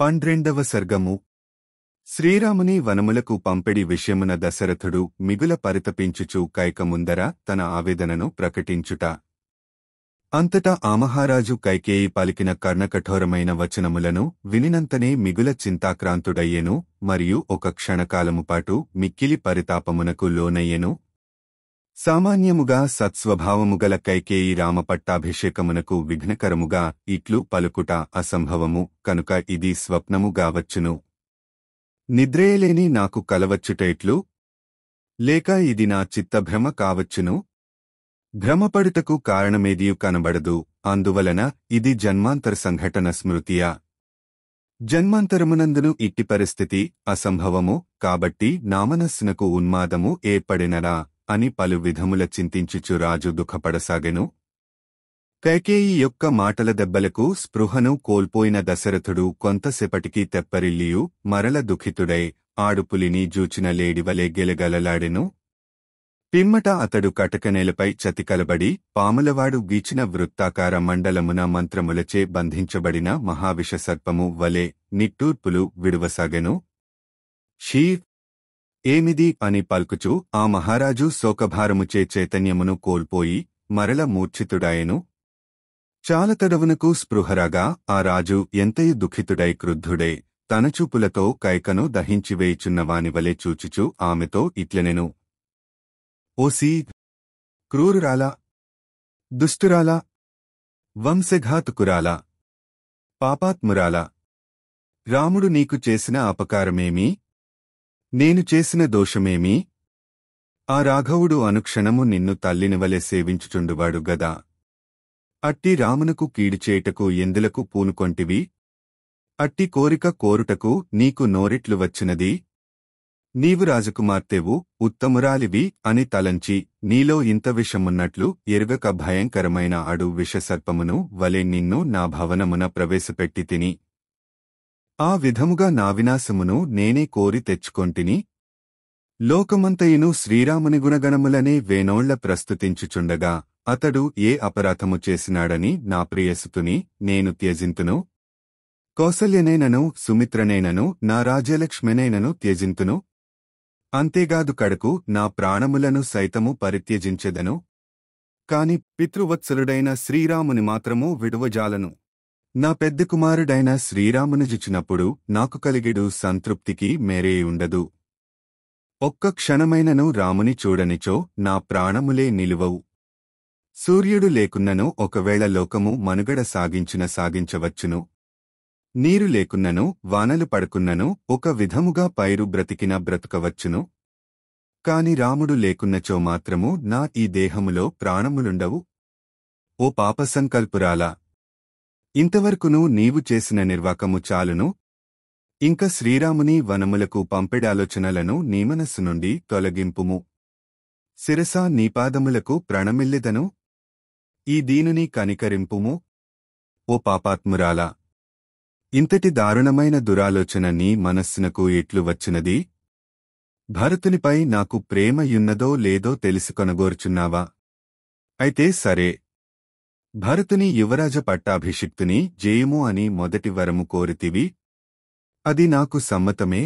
12వ సర్గము శ్రీరాముని వనములకు పంపెడి విషయమున దశరథుడు మిగుల పరితపించుచు కైకముందర తన ఆవేదనను ప్రకటించుట. అంతటా ఆ మహారాజు కైకేయి పలికిన కర్ణకఠోరమైన వచనములను వినినంతనే మిగుల చింతాక్రాంతుడయ్యెను, మరియు ఒక క్షణకాలముపాటు మిక్కిలి పరితాపమునకు లోనయ్యెను. సామాన్యముగా సత్స్వభావముగల కైకేయి రామపట్టాభిషేకమునకు విఘ్నకరముగా ఇట్లు పలుకుట అసంభవము, కనుక ఇది స్వప్నము గావచ్చును. నిద్రేయలేని నాకు కలవచ్చుటెట్లు? లేక ఇది నా చిత్తభ్రమ కావచ్చును? భ్రమపడుటకు కారణమేదియు కనబడదు, అందువలన ఇది జన్మాంతర సంఘటన స్మృతియా? జన్మాంతరమునందును ఇట్టి పరిస్థితి అసంభవము, కాబట్టి నా మనస్సునకు ఉన్మాదము ఏర్పడినరా అని పలు విధముల చింతించుచు రాజు దుఃఖపడసాగెను. కైకేయి యొక్క మాటల దెబ్బలకు స్పృహను కోల్పోయిన దశరథుడు కొంతసేపటికి తెప్పరిల్లియు మరల దుఃఖితుడై ఆడుపులిని జూచిన లేడివలే గెలగలలాడెను. పిమ్మట అతడు కటకనేలపై చతికలబడి పాములవాడు గీచిన వృత్తాకార మండలమున మంత్రములచే బంధించబడిన మహావిషసర్పము వలె నిట్టూర్పులు విడువసాగెను. షీ ఏమిది అని పల్కుచు ఆ మహారాజు శోకభారముచే చైతన్యమును కోల్పోయి మరల మూర్ఛితుడాయెను. చాలతడవునకు స్పృహరాగా ఆ రాజు ఎంతయు దుఃఖితుడై క్రుద్ధుడై తన చూపులతో కైకను దహించివేయుచున్నవానివలే చూచుచు ఆమెతో ఇట్లనెను. ఓసీ క్రూరురాలా, దుష్టురాలా, వంశఘాతుకురాలా, పాపాత్మురాలా, రాముడు నీకు చేసిన అపకారమేమి? నేను చేసిన దోషమేమి? ఆ రాఘవుడు అనుక్షణము నిన్ను తల్లినివలె సేవించుచుండువాడు గదా. అట్టి రామునకు కీడుచేయుటకు ఎందులకు పూనుకొంటివి? అట్టి కోరిక కోరుటకు నీకు నోరెట్లు వచ్చినది? నీవు రాజకుమార్తెవు, ఉత్తమురాలివి అని తలంచి నీలో ఇంత విషమున్నట్లు ఎరుగక భయంకరమైన అడు విషసర్పమును వలె నిన్ను నా భవనమున ప్రవేశపెట్టి తిని. ఆ విధముగా నా వినాశమును నేనే కోరి తెచ్చుకొంటిని. లోకమంతయును శ్రీరాముని గుణగణములనే వేనోళ్ల ప్రస్తుతించుచుండగా అతడు ఏ అపరాధము చేసినాడని నా ప్రియసుతుని నేను త్యజింతును? కౌసల్యనేనను సుమిత్రనేనను నా రాజ్యలక్ష్మినేనను త్యజింతును. అంతేగాదు కడకు నా ప్రాణములను సైతము పరిత్యజించెదను. కాని పితృవత్సలుడైన శ్రీరాముని మాత్రము విడువజాలను. నా పెద్ద కుమారుడైన శ్రీరాముని జుచినప్పుడు నాకు కలిగెడు సంతృప్తికి మేరేయుండదు. ఒక్క క్షణమైనను రాముని చూడనిచో నా ప్రాణములే నిలువవు. సూర్యుడు లేకున్నను ఒకవేళ లోకము మనుగడ సాగించవచ్చును. నీరు లేకున్నను వానలు పడకున్నను ఒక విధముగా పైరు బ్రతికిన బ్రతుకవచ్చును. కాని రాముడు లేకున్నచో మాత్రము నా ఈ దేహములో ప్రాణములుండవు. ఓ పాపసంకల్పురాలా, ఇంతవరకును నీవు చేసిన నిర్వాకము చాలును. ఇంక శ్రీరాముని వనములకు పంపెడాలోచనలను నీ మనస్సు నుండి తొలగింపుము. శిరసా నీపాదములకు ప్రణమిల్లెదను. ఈ దీనుని కనికరింపుము. ఓ పాపాత్మురాలా, ఇంతటి దారుణమైన దురాలోచన నీ మనస్సునకు ఎట్లు వచ్చినది? భరతునిపై నాకు ప్రేమయున్నదో లేదో తెలుసుకొనగోరుచున్నావా? అయితే సరే, భరతుని యువరాజ పట్టాభిషిక్తుని జేయుము అని మొదటి వరము కోరితివి. అది నాకు సమ్మతమే.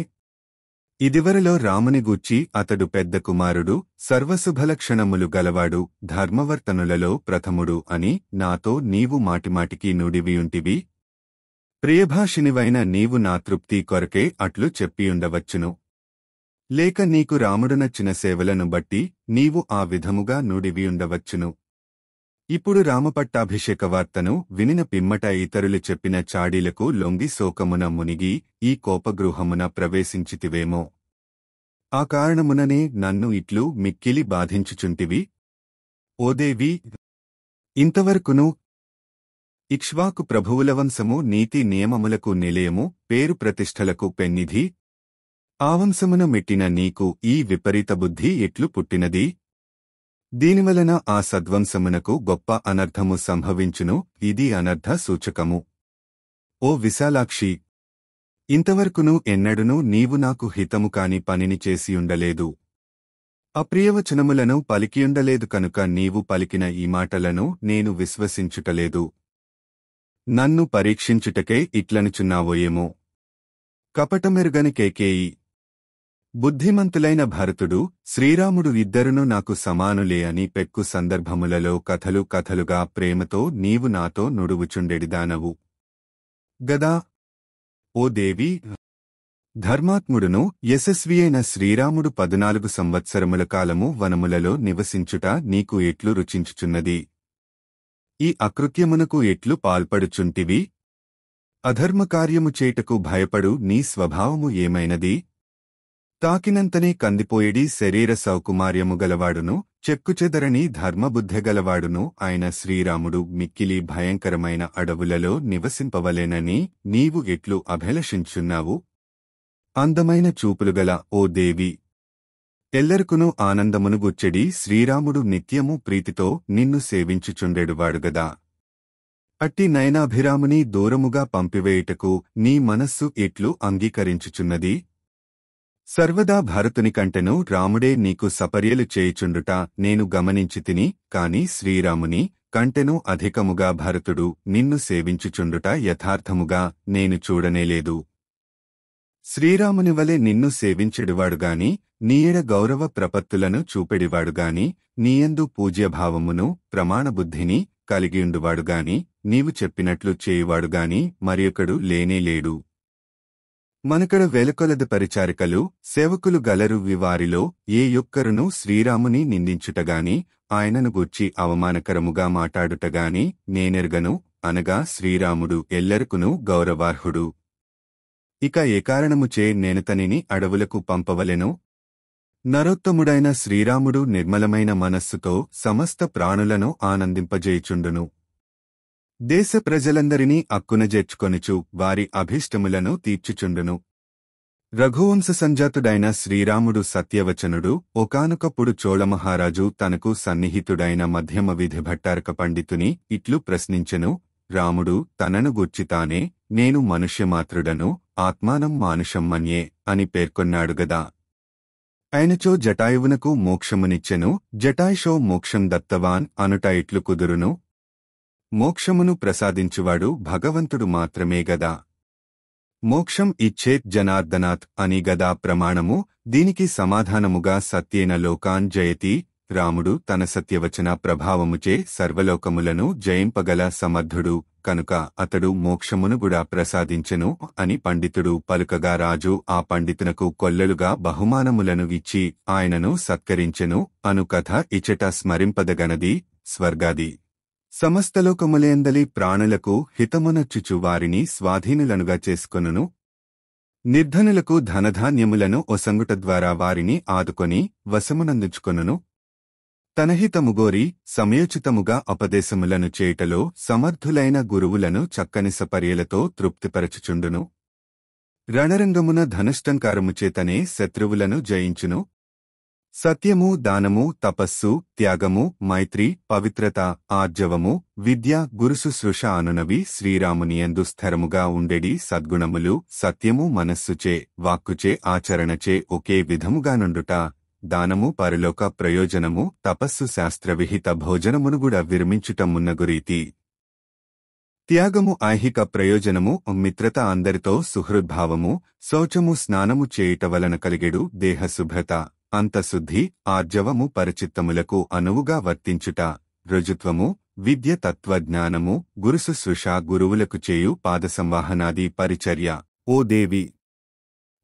ఇదివరలో రాముని గూర్చి అతడు పెద్ద కుమారుడు, సర్వశుభలక్షణములు గలవాడు, ధర్మవర్తనులలో ప్రథముడు అని నాతో నీవు మాటిమాటికి నుడివియుంటివి. ప్రియభాషినివైన నీవు నా తృప్తి కొరకే అట్లు చెప్పియుండవచ్చును. లేక నీకు రాముడు నచ్చిన సేవలను బట్టి నీవు ఆ విధముగా నుడివియుండవచ్చును. ఇప్పుడు రామపట్టాభిషేక వార్తను వినిన పిమ్మట ఇతరులు చెప్పిన చాడీలకు లొంగి శోకమున మునిగి ఈ కోపగృహమున ప్రవేశించితివేమో. ఆ కారణముననే నన్ను ఇట్లు మిక్కిలి బాధించుచుంటివి. ఓదేవి, ఇంతవరకును ఇక్ష్వాకు ప్రభువుల వంశము నీతి నియమములకు నిలయము, పేరు ప్రతిష్టలకు పెన్నిధి. ఆ వంశమున మెట్టిన నీకు ఈ విపరీత బుద్ధి ఎట్లు పుట్టినది? దీనివలన ఆ సద్వంశమునకు గొప్ప అనర్థము సంభవించును. ఇది అనర్థ సూచకము. ఓ విశాలాక్షి, ఇంతవరకును ఎన్నడునూ నీవు నాకు హితము కాని పనిని చేసియుండలేదు. అప్రియవచనములను పలికియుండలేదు కనుక నీవు పలికిన ఈ మాటలను నేను విశ్వసించుటలేదు. నన్ను పరీక్షించుటకే ఇట్లనుచున్నావోయేమో. కపటమెరుగని కేకేయి. బుద్ధిమంతులైన భరతుడు, శ్రీరాముడు ఇద్దరును నాకు సమానులే అని పెక్కు సందర్భములలో కథలు కథలుగా ప్రేమతో నీవు నాతో నుడువుచుండెడిదానవు గదా. ఓ దేవి, ధర్మాత్ముడును యశస్వియైన శ్రీరాముడు 14 సంవత్సరముల కాలము వనములలో నివసించుట నీకు ఎట్లు రుచించుచున్నది? ఈ అకృత్యమునకు ఎట్లు పాల్పడుచుంటివి? అధర్మకార్యము చేటకు భయపడు నీ స్వభావము ఏమైనది? తాకినంతనే కందిపోయేడి శరీర సౌకుమార్యము గలవాడును, చెక్కుచెదరని ధర్మబుద్ధెగలవాడును ఆయన శ్రీరాముడు మిక్కిలి భయంకరమైన అడవులలో నివసింపవలెనని నీవు ఎట్లు అభిలషించున్నావు? అందమైన చూపులుగల ఓ దేవి, ఎల్లరికును ఆనందమును గుచ్చెడి శ్రీరాముడు నిత్యము ప్రీతితో నిన్ను సేవించుచుండెడువాడుగదా. అట్టి నయనాభిరాముని దూరముగా పంపివేయుటకు నీ మనస్సు ఎట్లు అంగీకరించుచున్నది? సర్వదా భరతుని కంటెను రాముడే నీకు సపర్యలు చేయుచుండుట నేను గమనించితిని, కాని శ్రీరాముని కంటెను అధికముగా భరతుడు నిన్ను సేవించుచుండుట యథార్థముగా నేను చూడనేలేదు. శ్రీరాముని వలె నిన్ను సేవించెడువాడుగాని, నీయెడ గౌరవ ప్రపత్తులను చూపెడివాడుగాని, నీయందు పూజ్యభావమును ప్రమాణబుద్ధిని కలిగియుండువాడుగాని, నీవు చెప్పినట్లు చేయువాడుగాని మరియొకడు లేనేలేడు. మనకడ వేలకొలది పరిచారికలు సేవకులు గలరు. వివారిలో ఏ యొక్కరును శ్రీరాముని నిందించుటగాని, ఆయనను గూర్చి అవమానకరముగా మాటాడుటగాని నేనెరగను, అనగా శ్రీరాముడు ఎల్లరికును గౌరవార్హుడు. ఇక ఏ కారణముచే నేనతనిని అడవులకు పంపవలెను? నరోత్తముడైన శ్రీరాముడు నిర్మలమైన మనస్సుతో సమస్త ప్రాణులను ఆనందింపజేయుచుండును. దేశ ప్రజలందరినీ అక్కునజేర్చుకొనుచు వారి అభీష్టములను తీర్చుచుండును. రఘువంశ సంజాతుడైన శ్రీరాముడు సత్యవచనుడు. ఒకానొకప్పుడు చోళమహారాజు తనకు సన్నిహితుడైన మధ్యమ విధి భట్టారక పండితుని ఇట్లు ప్రశ్నించెను. రాముడు తనను గూర్చితానే నేను మనుష్యమాత్రుడను, ఆత్మానం మానుషం మన్యే అని పేర్కొన్నాడుగదా. ఆయనచో జటాయువునకు మోక్షమునిచ్చెను, జటాయుషో మోక్షం దత్తవాన్ అనుట ఇట్లు కుదురును? మోక్షమును ప్రసాదించువాడు భగవంతుడు మాత్రమే గదా. మోక్షం ఇచ్చేత్ జనార్దనాత్ అని గదా ప్రమాణము. దీనికి సమాధానముగా సత్యేన లోకాన్ జయతి. రాముడు తన సత్యవచన ప్రభావముచే సర్వలోకములను జయింపగల సమర్థుడు కనుక అతడు మోక్షమును గుడా ప్రసాదించెను అని పండితుడు పలుకగా రాజు ఆ పండితునకు కొల్లలుగా బహుమానములను ఇచ్చి ఆయనను సత్కరించెను అను కథ ఇచట స్మరింపదగనది. స్వర్గాది సమస్తలోకములేందలి ప్రాణులకు హితమునచ్చుచు వారిని స్వాధీనులనుగా చేసుకొనును. నిర్ధనులకు ధనధాన్యములను ఒసంగుట ద్వారా వారిని ఆదుకొని వశమునందుచుకొనును. తనహితముగోరి సమయోచితముగా ఉపదేశములను చేయుటలో సమర్థులైన గురువులను చక్కని సపర్యలతో తృప్తిపరచుచుండును. రణరంగమున ధనుష్టంకారముచేతనే శత్రువులను జయించును. సత్యము, దానము, తపస్సు, త్యాగము, మైత్రి, పవిత్రత, ఆర్జవము, విద్య, గురుశుశ్రూష అనునవి శ్రీరామునియందు స్థిరముగా ఉండెడి సద్గుణములు. సత్యము మనస్సుచే, వాక్కుచే, ఆచరణచే ఒకే విధముగానుండుట, దానము పరలోక ప్రయోజనము, తపస్సు శాస్త్రవిహిత భోజనమునుగుడ విరమించుట మున్నగురీతి. త్యాగము ఐహిక ప్రయోజనము, మిత్రత అందరితో సుహృద్భావము, శౌచము స్నానము చేయుట వలన కలిగెడు దేహశుభ్రత, అంతశుద్ధి, ఆర్జవము పరచిత్తములకు అనువుగా వర్తించుట, రుజుత్వము, విద్య తత్వజ్ఞానము, గురుశుశ్రూష గురువులకు చేయు పాదసంవాహనాది పరిచర్య. ఓ దేవి,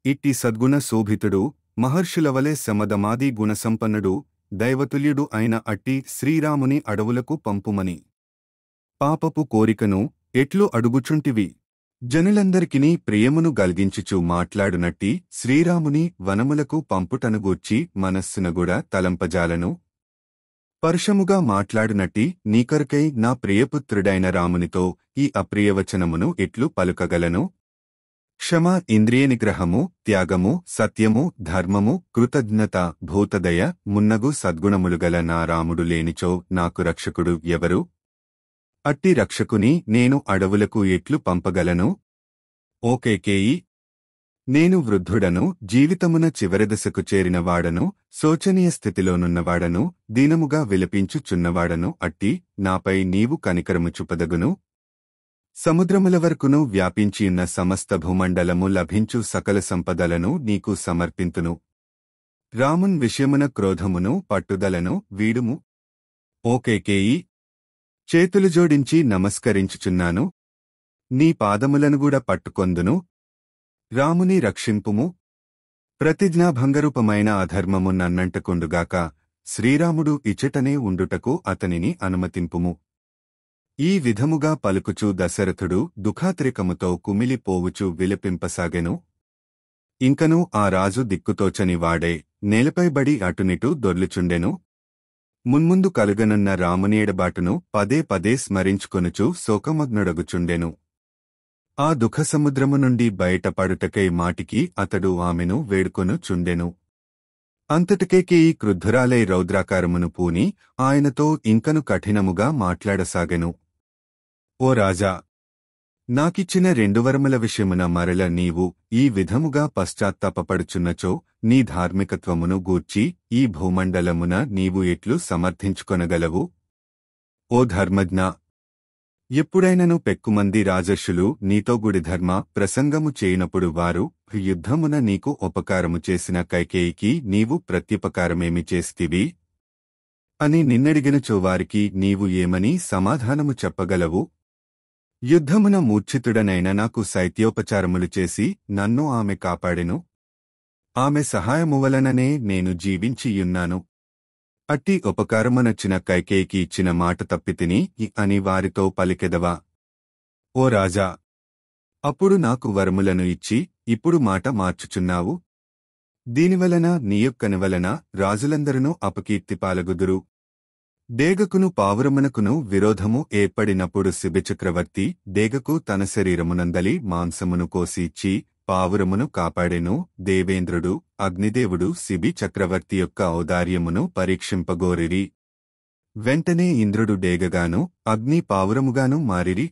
ఇట్టి సద్గుణ శోభితుడు, మహర్షులవలె సమదమాది గుణసంపన్నుడు, దైవతుల్యుడు అయిన అట్టి శ్రీరాముని అడవులకు పంపుమని పాపపు కోరికను ఎట్లు అడుగుచుంటివి? జనులందరికినీ ప్రియమును గల్గించుచు మాట్లాడునట్టి శ్రీరాముని వనములకు పంపుటనుగూర్చి మనస్సునగుడ తలంపజాలను. పరుషముగా మాట్లాడునట్టి నీకరకై నా ప్రియపుత్రుడైన రామునితో ఈ అప్రియవచనమును ఎట్లు పలుకగలను? క్షమ, ఇంద్రియ నిగ్రహము, త్యాగము, సత్యము, ధర్మము, కృతజ్ఞత, భూతదయ మున్నగు సద్గుణములుగల నా రాముడు లేనిచో నాకు రక్షకుడు ఎవరు? అట్టి రక్షకుని నేను అడవులకు ఎట్లు పంపగలను? ఓ కైకేయి, నేను వృద్ధుడను, జీవితమున చివరిదశకు చేరినవాడను, శోచనీయ స్థితిలోనున్నవాడను, దీనముగా విలపించుచున్నవాడను. అట్టి నాపై నీవు కనికరము చూపదగును. సముద్రముల వరకును వ్యాపించియున్న సమస్త భూమండలము లభించు సకల సంపదలను నీకు సమర్పింతును. రామున్ విషయమున క్రోధమును పట్టుదలను వీడుము. ఓ కైకేయీ, చేతులు జోడించి నమస్కరించుచున్నాను. నీ పాదములను గూడ పట్టుకొందును. రాముని రక్షింపుము. ప్రతిజ్ఞాభంగరూపమైన అధర్మము నన్నంటకుండుగాక. శ్రీరాముడు ఇచటనే ఉండుటకు అతనిని అనుమతింపుము. ఈ విధముగా పలుకుచు దశరథుడు దుఃఖాతిరేకముతో కుమిలిపోవుచు విలపింపసాగెను. ఇంకనూ ఆ రాజు దిక్కుతోచని వాడే నేలపైబడి అటునిటు దొర్లుచుండెను. మున్ముందు కలుగనున్న రాముని ఎడబాటును పదే పదే స్మరించుకొనుచు శోకమగ్నుడగుచుండెను. ఆ దుఃఖసముద్రము నుండి బయటపడుటకై మాటికి అతడు ఆమెను వేడుకొనుచుండెను. అంతటికేకేయీ క్రుద్ధురాలై రౌద్రాకారమును పూని ఆయనతో ఇంకను కఠినముగా మాట్లాడసాగెను. ఓ రాజా, నాకిచ్చిన 2 వరముల విషయమున మరల నీవు ఈ విధముగా పశ్చాత్తాపపడుచున్నచో నీ ధార్మికత్వమును గూర్చి ఈ భూమండలమున నీవు ఎట్లు సమర్థించుకొనగలవు? ఓ ధర్మజ్ఞా, ఎప్పుడైనను పెక్కుమంది రాజర్షులు నీతో గుడి ధర్మ ప్రసంగము చేయునప్పుడు వారు యుద్ధమున నీకు ఉపకారము చేసిన కైకేయికి నీవు ప్రత్యుపకారమేమి చేస్తివి అని నిన్నడిగినచో వారికి నీవు ఏమని సమాధానము చెప్పగలవు? యుద్ధమున మూర్ఛితుడనైన నాకు శైత్యోపచారములు చేసి నన్ను ఆమె కాపాడెను. ఆమె సహాయము వలననే నేను జీవించియున్నాను. అట్టి ఉపకారమునొచ్చిన కైకేయికి ఇచ్చిన మాట తప్పితిని అని వారితో పలికెదవా? ఓ రాజా, అప్పుడు నాకు వరములను ఇచ్చి ఇప్పుడు మాట మార్చుచున్నావు. దీనివలన నీయొక్కని వలన రాజులందరూ అపకీర్తి పాలగుదురు. డేగకును పావురమునకును విరోధము ఏర్పడినప్పుడు శిబిచక్రవర్తి డేగకు తన శరీరమునందలి మాంసమును కోసి ఇచ్చి పావురమును కాపాడెను. దేవేంద్రుడు అగ్నిదేవుడు శిబి చక్రవర్తి యొక్క ఔదార్యమును పరీక్షింపగోరిరి. వెంటనే ఇంద్రుడు డేగగాను అగ్ని పావురముగాను మారిరి.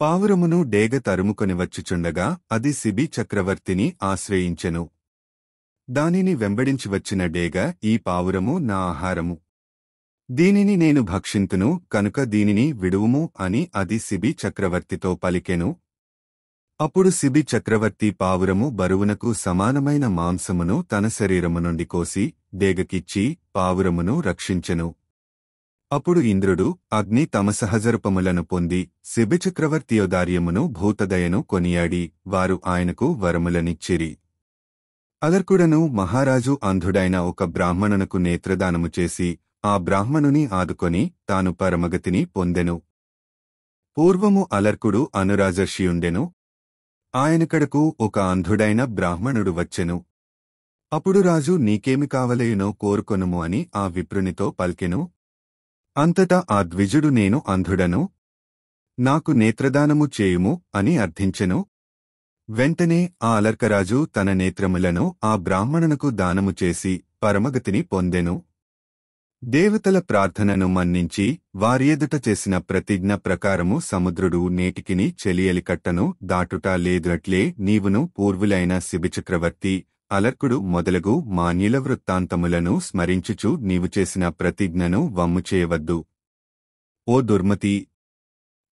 పావురమును డేగ తరుముకొని వచ్చుచుండగా అది శిబి చక్రవర్తిని ఆశ్రయించెను. దానిని వెంబడించి వచ్చిన డేగ, ఈ పావురము నా ఆహారము. దీనిని నేను భక్షింతును కనుక దీనిని విడువుము అని అది శిబి చక్రవర్తితో పలికెను. అప్పుడు శిబి చక్రవర్తి పావురము బరువునకు సమానమైన మాంసమును తన శరీరము నుండి కోసి డేగకిచ్చి పావురమును రక్షించెను. అప్పుడు ఇంద్రుడు అగ్ని తమ సహజరూపములను పొంది శిబిచక్రవర్తి ఔదార్యమును భూతదయను కొనియాడి వారు ఆయనకు వరములనిచ్చిరి. అలర్కుడను మహారాజు అంధుడైన ఒక బ్రాహ్మణునకు నేత్రదానము చేసి ఆ బ్రాహ్మణుని ఆదుకొని తాను పరమగతిని పొందెను. పూర్వము అలర్కుడు అనురాజర్షియుండెను. ఆయనకడకు ఒక అంధుడైన బ్రాహ్మణుడు వచ్చెను. అప్పుడు రాజు నీకేమి కావలయునో కోరుకొనుము అని ఆ విప్రునితో పలికెను. అంతటా ఆ ద్విజుడు నేను అంధుడను, నాకు నేత్రదానము చేయుము అని అర్థించెను. వెంటనే ఆ అలర్కరాజు తన నేత్రములను ఆ బ్రాహ్మణునకు దానము చేసి పరమగతిని పొందెను. దేవతల ప్రార్థనను మన్నించి వారి ఎదుట చేసిన ప్రతిజ్ఞ ప్రకారము సముద్రుడు నేటికిని చెలియలికట్టను దాటుట లేదట్లే నీవును పూర్వులైన శిబిచక్రవర్తి అలర్కుడు మొదలగు మాన్యుల వృత్తాంతములను స్మరించుచు నీవు చేసిన ప్రతిజ్ఞను వమ్ము చేయవద్దు. ఓ దుర్మతి,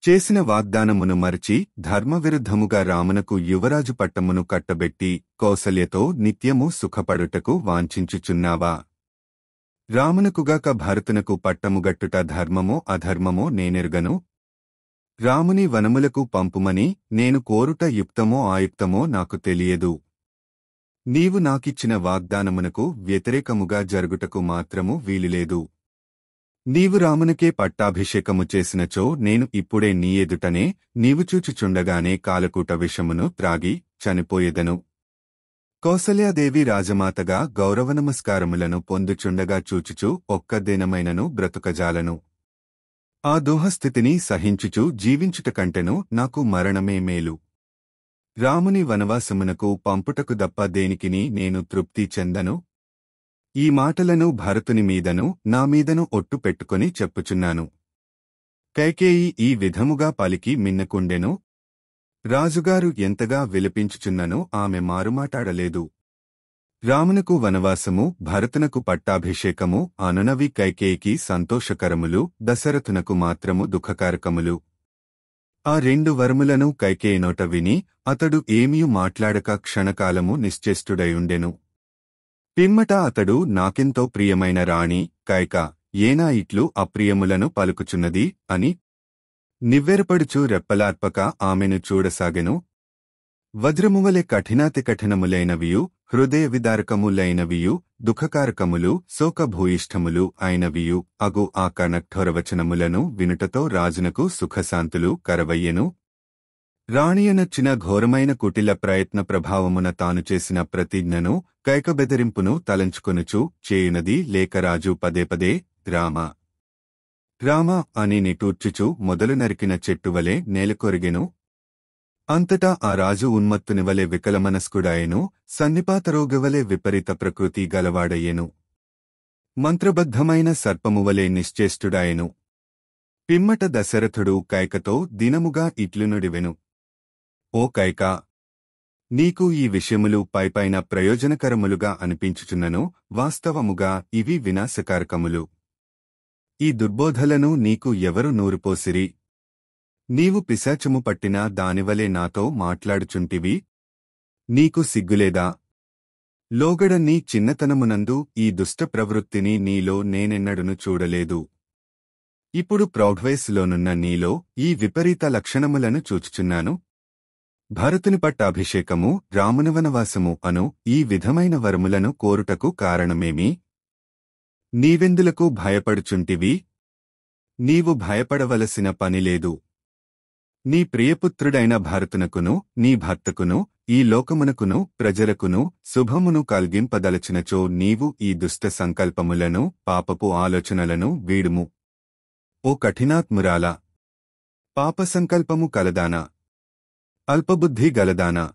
చేసిన వాగ్దానమును మరచి ధర్మవిరుద్ధముగా రామునకు యువరాజు పట్టమును కట్టబెట్టి కౌసల్యతో నిత్యము సుఖపడుటకు వాంఛించుచున్నావా? రామునకుగాక భరతునకు పట్టముగట్టుట ధర్మమో అధర్మమో నేనెరుగను. రాముని వనములకు పంపుమని నేను కోరుట యుక్తమో ఆయుక్తమో నాకు తెలియదు. నీవు నాకిచ్చిన వాగ్దానమునకు వ్యతిరేకముగా జరుగుటకు మాత్రము వీలులేదు. నీవు రామునికే పట్టాభిషేకము చేసినచో నేను ఇప్పుడే నీ ఎదుటనే నీవు చూచుచుండగానే కాలకూట విషమును త్రాగి చనిపోయేదను. కౌసల్యాదేవి రాజమాతగా గౌరవనమస్కారములను పొందుచుండగా చూచుచూ ఒక్క దినమైనను బ్రతుకజాలను. ఆ దోహస్థితిని సహించుచూ జీవించుట కంటెను నాకు మరణమే మేలు. రాముని వనవాసమునకు పంపుటకు దప్ప దేనికిని నేను తృప్తి చెందను. ఈ మాటలను భరతుని మీదను నా మీదను ఒట్టు పెట్టుకొని చెప్పుచున్నాను. కైకేయి ఈ విధముగా పలికి మిన్నకుండెను. రాజుగారు ఎంతగా విలపించుచున్ననో ఆమె మారుమాటాడలేదు. రామునకు వనవాసము, భరతునకు పట్టాభిషేకము అనునవి కైకేయికి సంతోషకరములు, దశరథునకు మాత్రము దుఃఖకారకములు. ఆ 2 వరములను కైకేయి నోట విని అతడు ఏమీ మాట్లాడక క్షణకాలము నిశ్చేష్టుడయుండెను. పిమ్మట అతడు నాకెంతో ప్రియమైన రాణి కైక ఏనా ఇట్లు అప్రియములను పలుకుచున్నది అని నివ్వెరపడుచు రెప్పలార్పక ఆమెను చూడసాగెను. వజ్రమువలె కఠినాతి కఠినములైనవియు హృదయ విదారకములైనవియు దుఃఖకారకములు శోకభూయిష్టములు అయినవియు అగు ఆ కనక్ఠోరవచనములను వినుటతో రాజునకు సుఖశాంతులు కరవయ్యెను. రాణియనొచ్చిన ఘోరమైన కుటిల ప్రయత్న ప్రభావమున తాను చేసిన ప్రతిజ్ఞను కైక బెదిరింపును తలంచుకొనుచు చేయునది లేక రాజు పదే పదే రామా రామా అని నిటూర్చుచు మొదలు నరికిన చెట్టువలె నేలకొరిగెను. అంతటా ఆ రాజు ఉన్మత్తునివలె వికలమనస్కుడాయెను, సన్నిపాతరోగవలె విపరీత ప్రకృతి గలవాడయ్యెను. మంత్రబద్ధమైన సర్పమువలె నిశ్చేష్టుడాయెను. పిమ్మట దశరథుడు కైకతో దినముగా ఇట్లునుడివెను. ఓ కైకా, నీకు ఈ విషయములు పైపైన ప్రయోజనకరములుగా అనిపించుచున్నను, వాస్తవముగా ఇవి వినాశకారకములు. ఈ దుర్బోధలను నీకు ఎవరు నూరుపోసిరి? నీవు పిశాచము పట్టిన దానివలే నాతో మాట్లాడుచుంటివి. నీకు సిగ్గులేదా? లోగడ నీ చిన్నతనమునందు ఈ దుష్ట ప్రవృత్తిని నీలో నేనెన్నడును చూడలేదు. ఇప్పుడు ప్రౌఢవయస్సులోనున్న నీలో ఈ విపరీత లక్షణములను చూచుచున్నాను. భరతుని పట్టాభిషేకము రాముని వనవాసము అను ఈ విధమైన వరములను కోరుటకు కారణమేమి? నీవెందులకు భయపడుచుంటివి? నీవు భయపడవలసిన పనిలేదు. నీ ప్రియపుత్రుడైన భరతునకును నీ భర్తకును ఈ లోకమునకును ప్రజలకును శుభమును కల్గింపదలచినచో నీవు ఈ దుష్ట సంకల్పములను పాపపు ఆలోచనలను వీడుము. ఓ కఠినాత్మురాలా! పాపసంకల్పము కలదానా? అల్పబుద్ధి గలదానా?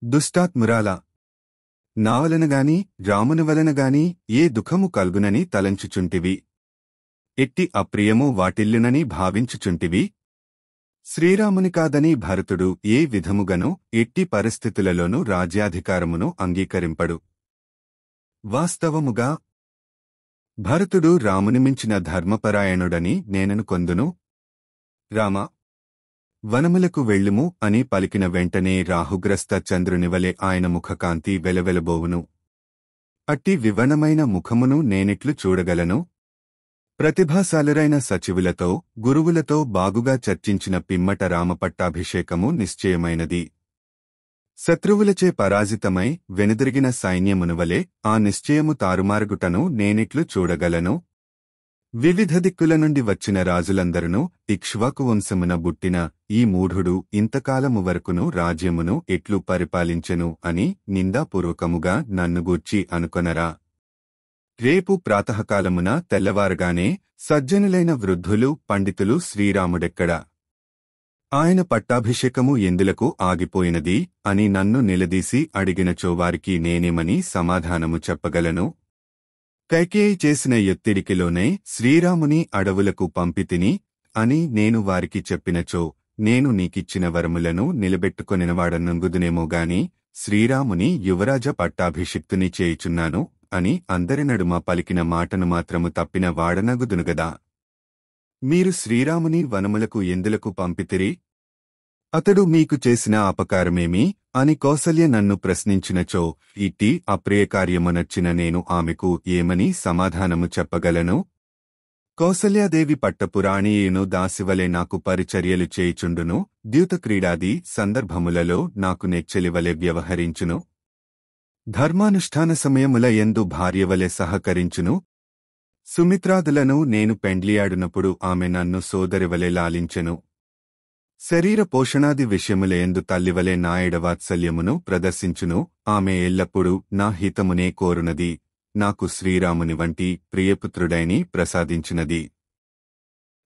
దుష్టాత్మురాలా! నావలనగాని రామునివలనగాని ఏ దుఃఖము కల్గునని తలంచుచుంటివి. ఎట్టి అప్రియము వాటిల్లునని భావించుచుంటివి. శ్రీరాముని కాదని భరతుడు ఏ విధముగను ఎట్టి పరిస్థితులలోనూ రాజ్యాధికారమును అంగీకరింపడు. వాస్తవముగా భరతుడు రాముని మించిన ధర్మపరాయణుడని నేననుకొందును. రామా, వనములకు వెళ్ళుము అని పలికిన వెంటనే రాహుగ్రస్త చంద్రునివలె ఆయన ముఖకాంతి వెలవెలబోవును. అట్టి వివనమైన ముఖమును నేనిట్లు చూడగలను. ప్రతిభాశాలురైన సచివులతో గురువులతో బాగుగా చర్చించిన పిమ్మట రామపట్టాభిషేకము నిశ్చయమైనది. శత్రువులచే పరాజితమై వెనుదిరిగిన సైన్యమునువలే ఆ నిశ్చయము తారుమారుగుటను నేనిట్లు చూడగలను. వివిధ దిక్కుల నుండి వచ్చిన రాజులందరును ఇక్ష్వాకు వంశమున బుట్టిన ఈ మూఢుడు ఇంతకాలము వరకును రాజ్యమును ఎట్లు పరిపాలించెను అని నిందాపూర్వకముగా నన్నుగూర్చి అనుకొనరా? రేపు ప్రాతకాలమున తెల్లవారగానే సజ్జనులైన వృద్ధులు పండితులు శ్రీరాముడెక్కడా? ఆయన పట్టాభిషేకము ఎందులకు ఆగిపోయినది అని నన్ను నిలదీసి అడిగినచో వారికి నేనేమని సమాధానము చెప్పగలను? కైకేయి చేసిన ఒత్తిడికిలోనే శ్రీరాముని అడవులకు పంపితిని అని నేను వారికి చెప్పినచో నేను నీకిచ్చిన వరములను నిలబెట్టుకొనినవాడనంగుదునేమోగాని శ్రీరాముని యువరాజ పట్టాభిషిక్తుని చేయుచున్నాను అని అందరి నడుమ పలికిన మాటను మాత్రము తప్పిన వాడనగుదునుగదా. మీరు శ్రీరాముని వనములకు ఎందులకు పంపితిరి? అతడు మీకు చేసిన అపకారమేమి అని కౌసల్య నన్ను ప్రశ్నించినచో ఇట్టి అప్రియకార్యమునర్చిన నేను ఆమెకు ఏమని సమాధానము చెప్పగలను? కౌసల్యాదేవి పట్టపురాణీయును దాసివలె నాకు పరిచర్యలు చేయుచుండును, ద్యూతక్రీడాది సందర్భములలో నాకు నెచ్చెలివలె వ్యవహరించును, ధర్మానుష్ఠాన సమయముల యందు భార్యవలె సహకరించును. సుమిత్రాదులను నేను పెండ్లియాడునప్పుడు ఆమె నన్ను సోదరివలె లాలించెను. శరీర పోషణాది విషయములయందు తల్లివలె నాయడవాత్సల్యమును ప్రదర్శించును. ఆమె ఎల్లప్పుడూ నా హితమునే కోరునది, నాకు శ్రీరాముని వంటి ప్రియపుత్రుడైని ప్రసాదించినది.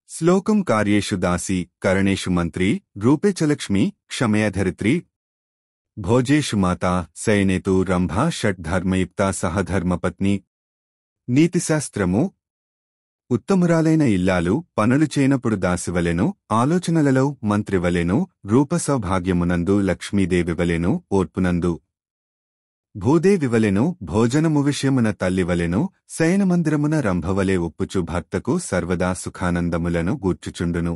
శ్లోకం కార్యేషు దాసి కరణేషు మంత్రి రూపేచలక్ష్మి క్షమయాధరిత్రి భోజేషు మాతా శయనేతు రంభా షడ్ధర్మయుక్తా సహధర్మపత్ని. నీతిశాస్త్రము ఉత్తమురాలైన ఇల్లాలు పనులు చేయనప్పుడు దాసివలెను, ఆలోచనలలో మంత్రివలెను, రూపసౌభాగ్యమునందు లక్ష్మీదేవివలెను, ఓర్పునందు భూదేవివలెను, భోజనము విషయమున తల్లివలెను, శయనమందిరమున రంభవలె ఒప్పుచు భర్తకు సర్వదా సుఖానందములను గూర్చుచుండును.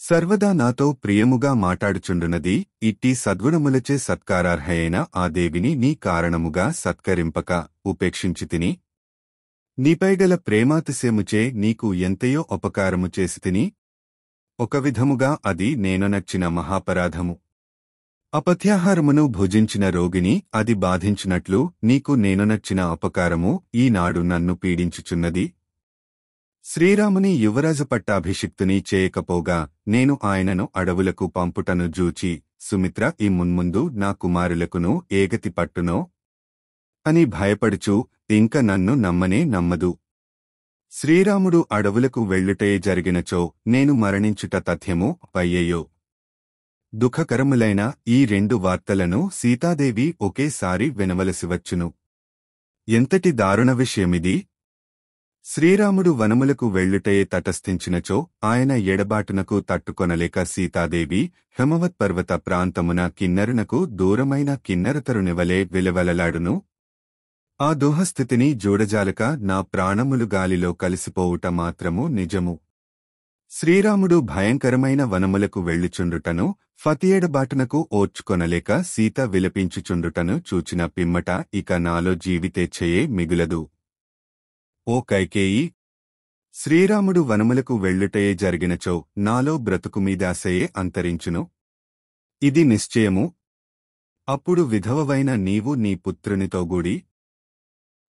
సర్వదా నాతో ప్రియముగా మాటాడుచుండునది ఇట్టి సద్గుణములచే సత్కారార్హయైన ఆ దేవిని నీ కారణముగా సత్కరింపక ఉపేక్షించితిని. నీపైగల ప్రేమాతిశయముచే నీకు ఎంతయో ఉపకారము చేసితిని. ఒక విధముగా అది నేనొనర్చిన మహాపరాధము. అపథ్యాహారమును భుజించిన రోగిని అది బాధించినట్లు నీకు నేనొనర్చిన అపకారము ఈనాడు నన్ను పీడించుచున్నది. శ్రీరాముని యువరాజు పట్టాభిషిక్తుని చేయకపోగా నేను ఆయనను అడవులకు పంపుటను జూచి సుమిత్ర ఈ మున్ముందు నా కుమారులకును ఏగతి పట్టునో అని భయపడుచు ఇంక నన్ను నమ్మనే నమ్మదు. శ్రీరాముడు అడవులకు వెళ్ళుటే జరిగినచో నేను మరణించుట తథ్యము అయ్యయ్యో. దుఃఖకరములైన ఈ రెండు వార్తలను సీతాదేవి ఒకేసారి వినవలసివచ్చును. ఎంతటి దారుణ విషయమిది! శ్రీరాముడు వనములకు వెళ్ళుటయే తటస్థించినచో ఆయన ఎడబాటునకు తట్టుకొనలేక సీతాదేవి హిమవత్పర్వత ప్రాంతమున కిన్నరునకు దూరమైన కిన్నరతరునివలే విలవలలాడును. ఆ దుఃస్థితిని జూడజాలక నా ప్రాణములు గాలిలో కలిసిపోవుట మాత్రము నిజము. శ్రీరాముడు భయంకరమైన వనములకు వెళ్ళుచుండుటను ఫతియేడబాటునకు ఓర్చుకొనలేక సీత విలపించుచుండుటను చూచిన పిమ్మట ఇక నాలో జీవితేచ్ఛయే మిగులదు. ఓ కైకేయి, శ్రీరాముడు వనములకు వెళ్ళుటయే జరిగినచో నాలో బ్రతుకుమీదాశయే అంతరించును. ఇది నిశ్చయము. అప్పుడు విధవవైన నీవు నీ పుత్రునితోగూడి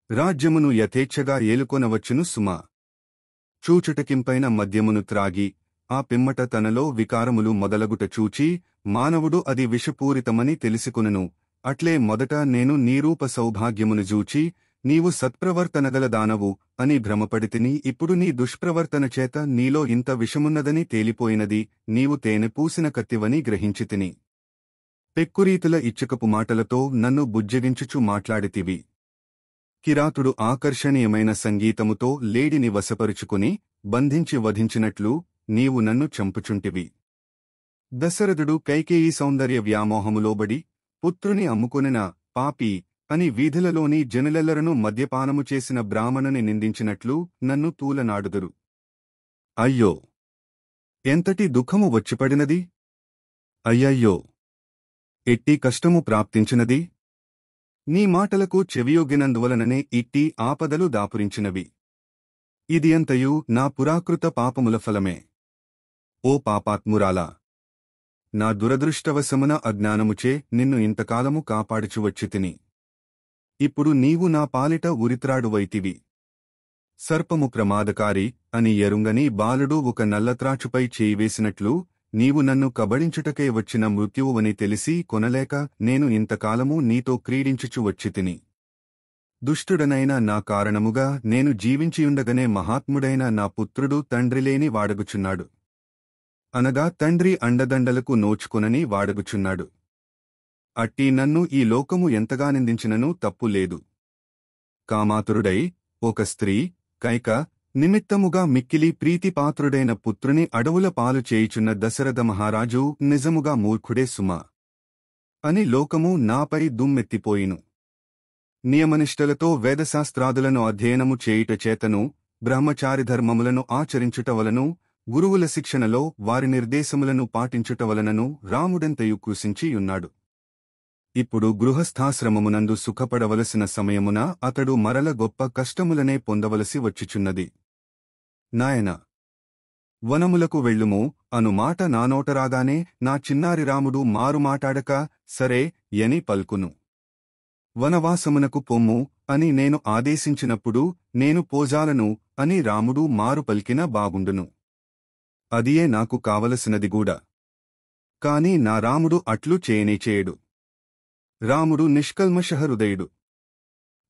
రాజ్యమును యథేచ్ఛగా ఏలుకొనవచ్చును సుమా. చూచుటకింపైన మద్యమును త్రాగి ఆ పిమ్మట తనలో వికారములు మొదలగుట చూచి మానవుడు అది విషపూరితమని తెలిసికొనును. అట్లే మొదట నేను నీరూప సౌభాగ్యమును జూచి నీవు సత్ప్రవర్తనగల దానవు అని భ్రమపడితిని. ఇప్పుడు నీ దుష్ప్రవర్తన చేత నీలో ఇంత విషమున్నదని తేలిపోయినది. నీవు తేనె పూసిన కత్తివని గ్రహించితిని. పెక్కురీతుల ఇచ్చకపు మాటలతో నన్ను బుజ్జగించుచు మాట్లాడితివి. కిరాతుడు ఆకర్షణీయమైన సంగీతముతో లేడిని వశపరుచుకుని బంధించి వధించినట్లు నీవు నన్ను చంపుచుంటివి. దశరథుడు కైకేయీ సౌందర్య వ్యామోహములోబడి పుత్రుని అమ్ముకొనిన పాపి అని వీధులలోని జనులెల్లరను మద్యపానము చేసిన బ్రాహ్మణుని నిందించినట్లు నన్ను తూలనాడుదురు. అయ్యో, ఎంతటి దుఃఖము వచ్చిపడినది! అయ్యయ్యో, ఎట్టి కష్టము ప్రాప్తించినది! నీ మాటలకు చెవియొగ్గినందువలననే ఇట్టి ఆపదలు దాపురించినవి. ఇది అంతయు నా పురాకృత పాపముల ఫలమే. ఓ పాపాత్మురాలా, నా దురదృష్టవశమున అజ్ఞానముచే నిన్ను ఇంతకాలము కాపాడుచువచ్చితిని. ఇప్పుడు నీవు నా పాలిట ఉరిత్రాడువైతివి. సర్పము ప్రమాదకారి అని ఎరుంగని బాలుడు ఒక నల్లత్రాచుపై చేయివేసినట్లు నీవు నన్ను కబళించుటకే వచ్చిన మృత్యువువని తెలిసి కొనలేక నేను ఇంతకాలము నీతో క్రీడించుచు వచ్చితిని. దుష్టుడనైన నా కారణముగా నేను జీవించియుండగనే మహాత్ముడైన నా పుత్రుడు తండ్రిలేని వాడగుచున్నాడు. అనగా తండ్రి అండదండలకు నోచుకొనని వాడగుచున్నాడు. అట్టి నన్ను ఈ లోకము ఎంతగా నిందించిననూ తప్పు లేదు. కామాతురుడై ఒక స్త్రీ కైక నిమిత్తముగా మిక్కిలి ప్రీతిపాత్రుడైన పుత్రుని అడవుల పాలు చేయుచున్న దశరథ మహారాజు నిజముగా మూర్ఖుడే సుమా అని లోకము నాపై దుమ్మెత్తిపోయిను. నియమనిష్టలతో వేదశాస్త్రాదులను అధ్యయనము చేయుట చేతను బ్రహ్మచారిధర్మములను ఆచరించుట వలనూ గురువుల శిక్షణలో వారి నిర్దేశములను పాటించుట వలనను రాముడెంతయు కృషించియున్నాడు. ఇప్పుడు గృహస్థాశ్రమమునందు సుఖపడవలసిన సమయమున అతడు మరల గొప్ప కష్టములనే పొందవలసి వచ్చుచున్నది. నాయనా, వనములకు వెళ్ళుము అను మాట నా నోటరాగానే నా చిన్నారి రాముడు మారుమాటాడక సరే యని పల్కును. వనవాసమునకు పొమ్ము అని నేను ఆదేశించినప్పుడు నేను పోజాలను అని రాముడు మారు పలికిన బాగుండును. అదియే నాకు కావలసినదిగూడా. కాని నా రాముడు అట్లు చేయనేచేయడు. రాముడు నిష్కల్మషహృదయుడు.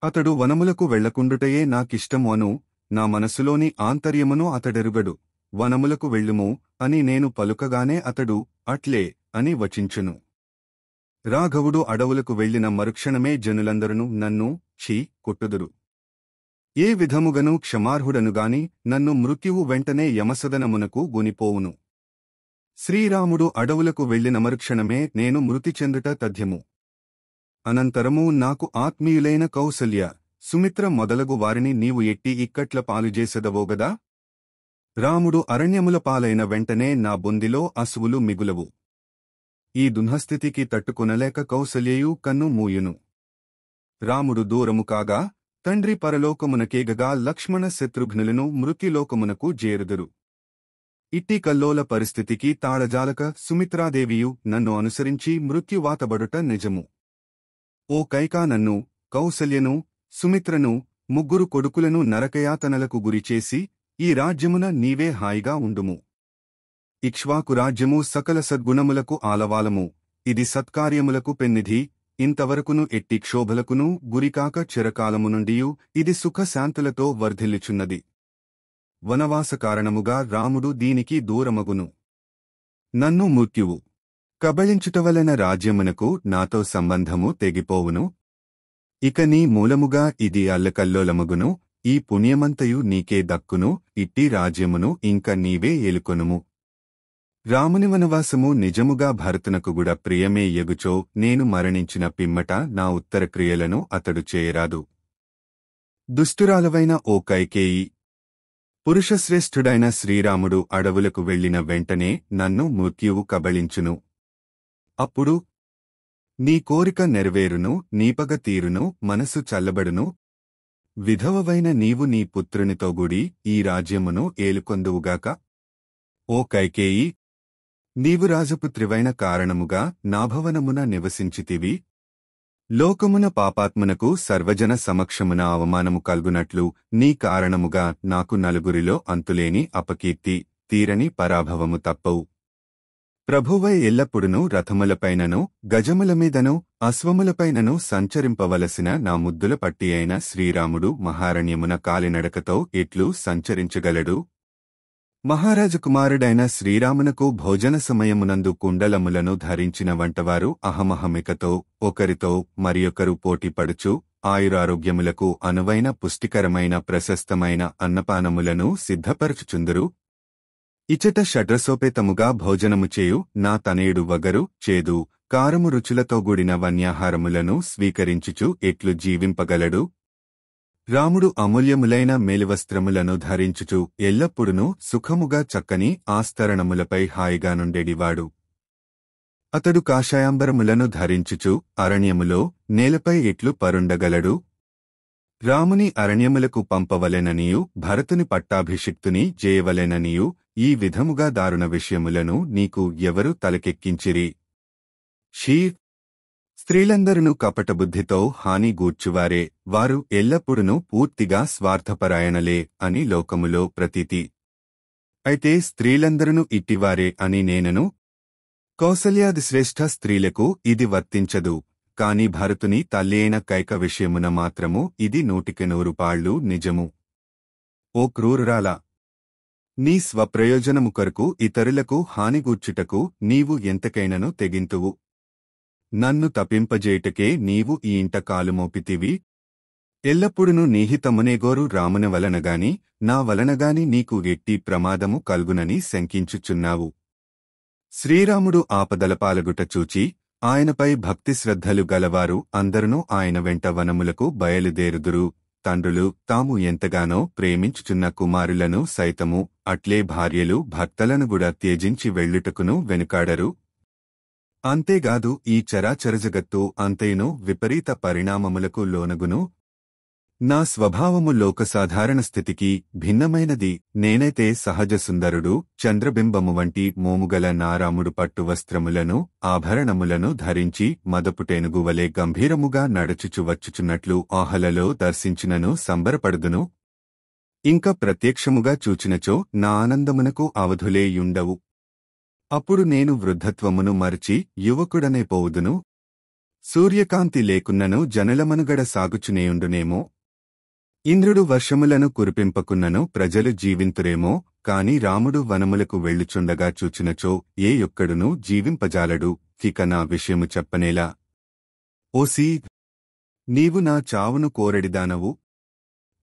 అతడు వనములకు వెళ్లకుండుటయే నాకిష్టము అను నా మనసులోని ఆంతర్యమును అతడెరుగడు. వనములకు వెళ్ళుము అని నేను పలుకగానే అతడు అట్లే అని వచించును. రాఘవుడు అడవులకు వెళ్లిన మరుక్షణమే జనులందరూ నన్ను ఛీ కొట్టుదురు. ఏ విధముగను క్షమార్హుడనుగాని నన్ను మృత్యువు వెంటనే యమసదనమునకు గునిపోవును. శ్రీరాముడు అడవులకు వెళ్లిన మరుక్షణమే నేను మృతి చెందుట తథ్యము. అనంతరము నాకు ఆత్మీయులైన కౌసల్య, సుమిత్ర మొదలగు వారిని నీవు ఎట్టి ఇక్కట్ల పాలుజేసెదవోగదా? రాముడు అరణ్యముల పాలైన వెంటనే నా బొందిలో అసువులు మిగులవు. ఈ దుఃస్థితికి తట్టుకొనలేక కౌసల్యయు కన్ను మూయును. రాముడు దూరము కాగా తండ్రి పరలోకమునకేగగా లక్ష్మణ శత్రుఘ్నులను మృత్యులోకమునకు జేరుదురు. ఇట్టి కల్లోల పరిస్థితికి తాళజాలక సుమిత్రాదేవియు నన్ను అనుసరించి మృత్యువాతబడుట నిజము. ఓ కైకా, నన్ను, కౌసల్యను, సుమిత్రను, ముగ్గురు కొడుకులను నరకయాతనలకు గురిచేసి ఈ రాజ్యమున నీవే హాయిగా ఉండుము. ఇక్ష్వాకు రాజ్యము సకల సద్గుణములకు ఆలవాలము. ఇది సత్కార్యములకు పెన్నిధి. ఇంతవరకును ఎట్టి క్షోభలకును గురికాక చిరకాలము నుండియు ఇది సుఖశాంతులతో వర్ధిల్లుచున్నది. వనవాస కారణముగా రాముడు దీనికి దూరమగును. నన్ను మృత్యువు కబళించుటవలన రాజ్యమునకు నాతో సంబంధము తెగిపోవును. ఇక నీ మూలముగా ఇది అల్లకల్లోలమగును. ఈ పుణ్యమంతయు నీకే దక్కును. ఇట్టి రాజ్యమును ఇంక నీవే ఏలుకొనుము. రాముని వనవాసము నిజముగా భరతునకు గుడ ప్రియమే యగుచో నేను మరణించిన పిమ్మట నా ఉత్తర క్రియలను అతడు చేయరాదు. దుష్టురాలవైన ఓ కైకేయి, పురుషశ్రేష్ఠుడైన శ్రీరాముడు అడవులకు వెళ్లిన వెంటనే నన్ను మృత్యువు కబళించును. అప్పుడు నీ కోరిక నెరవేరును, నీపగ తీరును, మనసు చల్లబడును. విధవవైన నీవు నీ పుత్రునితోగూడి ఈ రాజ్యమును ఏలుకొందువుగాక. ఓ కైకేయి, నీవు రాజపుత్రివైన కారణముగా నాభవనమున నివసించితివి. లోకమున పాపాత్మునకు సర్వజన సమక్షమున అవమానము కల్గునట్లు నీ కారణముగా నాకు నలుగురిలో అంతులేని అపకీర్తి, తీరని పరాభవము తప్పవు. ప్రభువై ఎల్లప్పుడునూ రథములపైనను, గజములమీదను, అశ్వములపైనను సంచరింపవలసిన నా ముద్దుల పట్టి అయిన శ్రీరాముడు మహారణ్యమున కాలినడకతో ఎట్లు సంచరించగలడు? మహారాజకుమారుడైన శ్రీరామునకు భోజన సమయమునందు కుండలములను ధరించిన వంటవారు అహమహమికతో ఒకరితో మరియొకరు పోటీపడుచు ఆయురారోగ్యములకు అనువైన పుష్టికరమైన ప్రశస్తమైన అన్నపానములను సిద్ధపరచుచుందురు. ఇచట షడ్రసోపేతముగా భోజనము చేయు నా తనయుడు వగరు, చేదు, కారము రుచులతో కూడిన వన్యాహారములను స్వీకరించుచు ఎట్లు జీవింపగలడు? రాముడు అమూల్యములైన మేలివస్త్రములను ధరించుచు ఎల్లప్పుడునూ సుఖముగా చక్కని ఆస్తరణములపై హాయిగా నుండెడివాడు. అతడు కాషాయాంబరములను ధరించుచు అరణ్యములో నేలపై ఎట్లు పరుండగలడు? రాముని అరణ్యములకు పంపవలెననియు భరతుని పట్టాభిషిక్తుని చేయవలెననియు ఈ విధముగా దారుణ విషయములను నీకు ఎవరు తలకెక్కించిరి? స్త్రీలందరును కపటబుద్ధితో హాని గూర్చువారే, వారు ఎల్లప్పుడునూ పూర్తిగా స్వార్థపరాయణలే అని లోకములో ప్రతీతి. అయితే స్త్రీలందరును ఇట్టివారే అని నేనను. కౌసల్యాది శ్రేష్ఠ స్త్రీలకు ఇది వర్తించదు. కాని భరతుని తల్లి అయిన కైక విషయమున మాత్రము ఇది 100కి 100 నిజము. ఓ క్రూరురాలా, నీ స్వప్రయోజనము కొరకు ఇతరులకు హానిగూర్చుటకు నీవు ఎంతకైనను తెగింతువు. నన్ను తప్పింపజేయుటకే నీవు ఈ ఇంట కాలుమోపితివి. ఎల్లప్పుడునూ నీహితమునేగోరు రాముని వలనగాని నా వలనగాని నీకు ఎట్టి ప్రమాదము కల్గునని శంకించుచున్నావు. శ్రీరాముడు ఆపదలపాలగుట చూచి ఆయనపై భక్తిశ్రద్ధలు గలవారు అందరునూ ఆయన వెంట వనములకు బయలుదేరుదురు. తండ్రులు తాము ఎంతగానో ప్రేమించుచున్న కుమారులను సైతము అట్లే భార్యలు భర్తలను గుడా త్యజించి వెళ్ళుటకును వెనుకాడరు. అంతేగాదు ఈ చరాచరజగత్తు అంతయును విపరీత పరిణామములకు లోనగును. నా స్వభావము లోకసాధారణ స్థితికి భిన్నమైనది. నేనైతే సహజ సుందరుడు, చంద్రబింబము వంటి మోముగల నారాముడు పట్టు వస్త్రములను, ఆభరణములను ధరించి మదపుటేనుగువలే గంభీరముగా నడచుచు వచ్చుచున్నట్లు ఆహలలో దర్శించినను సంబరపడుదును. ఇంక ప్రత్యక్షముగా చూచినచో నా ఆనందమునకు అవధులే యుండవు. అప్పుడు నేను వృద్ధత్వమును మరచి యువకుడనే పోవుదును. సూర్యకాంతి లేకున్నను జనులమనుగడ సాగుచునేయుండునేమో. ఇంద్రుడు వర్షములను కురిపింపకున్నను ప్రజలు జీవింతురేమో. కాని రాముడు వనములకు వెళ్ళుచుండగా చూచినచో ఏ యొక్కడునూ జీవింపజాలడు. ఇక నా విషయము చెప్పనేలా? ఓసీ, నీవు నా చావును కోరెడిదానవు,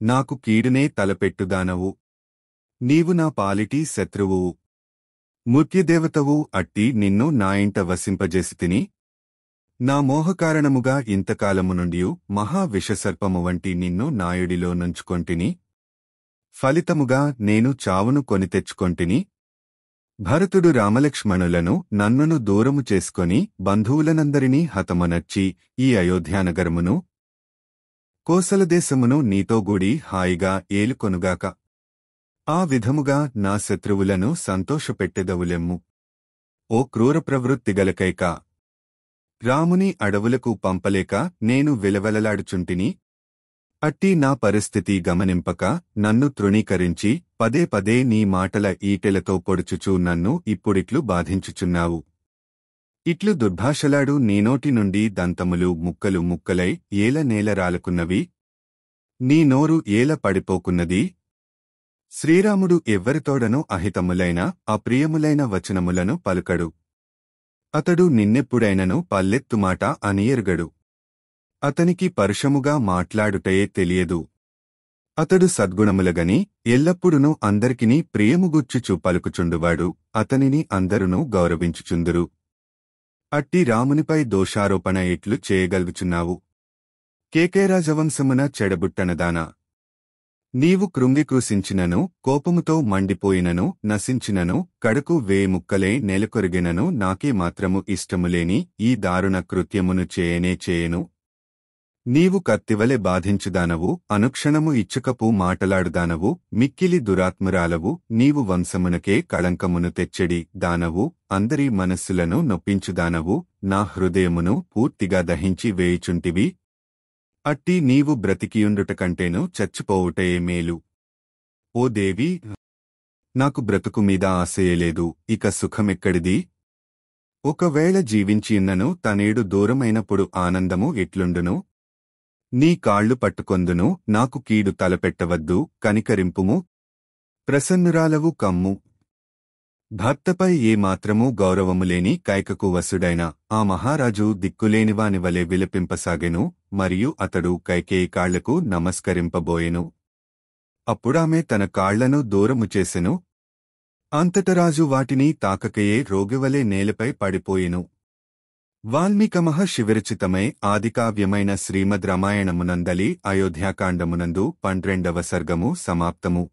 నాకు కీడునే తలపెట్టుదానవు. నీవు నా పాలిటి శత్రువువు, మృత్యుదేవతవు. అట్టి నిన్ను నా ఇంట వసింపజేసితిని. నా మోహకారణముగా ఇంతకాలము నుండియు మహా విషసర్పము వంటి నిన్ను నాయుడిలో నుంచుకొంటిని. ఫలితముగా నేను చావును కొని తెచ్చుకొంటిని. భరతుడు రామలక్ష్మణులను నన్నును దూరము చేసుకొని బంధువులనందరినీ హతమనర్చి ఈ అయోధ్యానగరమును కోసలదేశమును నీతోగూడి హాయిగా ఏలుకొనుగాక. ఆ విధముగా నా శత్రువులను సంతోషపెట్టెదవులెమ్ము. ఓ క్రూర ప్రవృత్తిగల కైక, రాముని అడవులకు పంపలేక నేను విలవెలలాడుచుంటిని. అట్టి నా పరిస్థితి గమనింపక నన్ను తృణీకరించి పదే పదే నీ మాటల ఈటెలతో పొడుచుచూ నన్ను ఇప్పుడిట్లు బాధించుచున్నావు. ఇట్లు దుర్భాషలాడు నీనోటి నుండి దంతములు ముక్కలు ముక్కలై ఏల నేల రాలకున్నవి. నీ నోరు ఏల పడిపోకున్నది. శ్రీరాముడు ఎవ్వరితోడనూ అహితములైన అప్రియములైన వచనములను పలుకడు. అతడు నిన్నెప్పుడైనను పల్లెత్తుమాట అనియెరుగడు. అతనికి పరుషముగా మాట్లాడుటయే తెలియదు. అతడు సద్గుణములగని ఎల్లప్పుడునూ అందరికిని ప్రియముగుచ్చుచు పలుకుచుండువాడు. అతనిని అందరునూ గౌరవించుచుందురు. అట్టి రామునిపై దోషారోపణ ఎట్లు చేయగలుగుచున్నావు? కేకేరాజవంశమున చెడబుట్టనదానా, నీవు కృంగికృశించినను కోపముతో మండిపోయినను నశించినను కడకు వేముక్కలే నెలకొరిగినను నాకే మాత్రము ఇష్టములేని ఈ దారుణ కృత్యమును చేయనే చేయను. నీవు కత్తివలె బాధించుదానవు, అనుక్షణము ఇచ్చుకపు మాటలాడుదానవు, మిక్కిలి దురాత్మురాలవు. నీవు వంశమునకే కళంకమును తెచ్చెడి దానవు, అందరి మనస్సులను నొప్పించుదానవు, నా హృదయమును పూర్తిగా దహించి వేయుచుంటివి. అట్టి నీవు బ్రతికియుండుట కంటేను చచ్చిపోవుటయే మేలు. ఓ దేవి, నాకు బ్రతుకు మీద ఆశయలేదు, ఇక సుఖమెక్కడిది? ఒకవేళ జీవించియున్నను తనేడు దూరమైనప్పుడు ఆనందము ఎట్లుండును? నీ కాళ్లు పట్టుకొందును, నాకు కీడు తలపెట్టవద్దు, కనికరింపుము. ప్రసన్నురాలవు కమ్ము. భర్తపై ఏ మాత్రమూ గౌరవములేని కైకకు వసుడైన ఆ మహారాజు దిక్కులేనివాని వలె విలపింపసాగెను, మరియు అతడు కైకేయి కాళ్లకు నమస్కరింపబోయెను. అప్పుడామె తన కాళ్లను దూరము చేసెను. అంతటరాజు వాటిని తాకకయే రోగివలె నేలపై పడిపోయెను. వాల్మీక మహర్షివిరచితమై ఆదికావ్యమైన శ్రీమద్ రామాయణమునందలి అయోధ్యాకాండమునందు 12వ సర్గము సమాప్తము.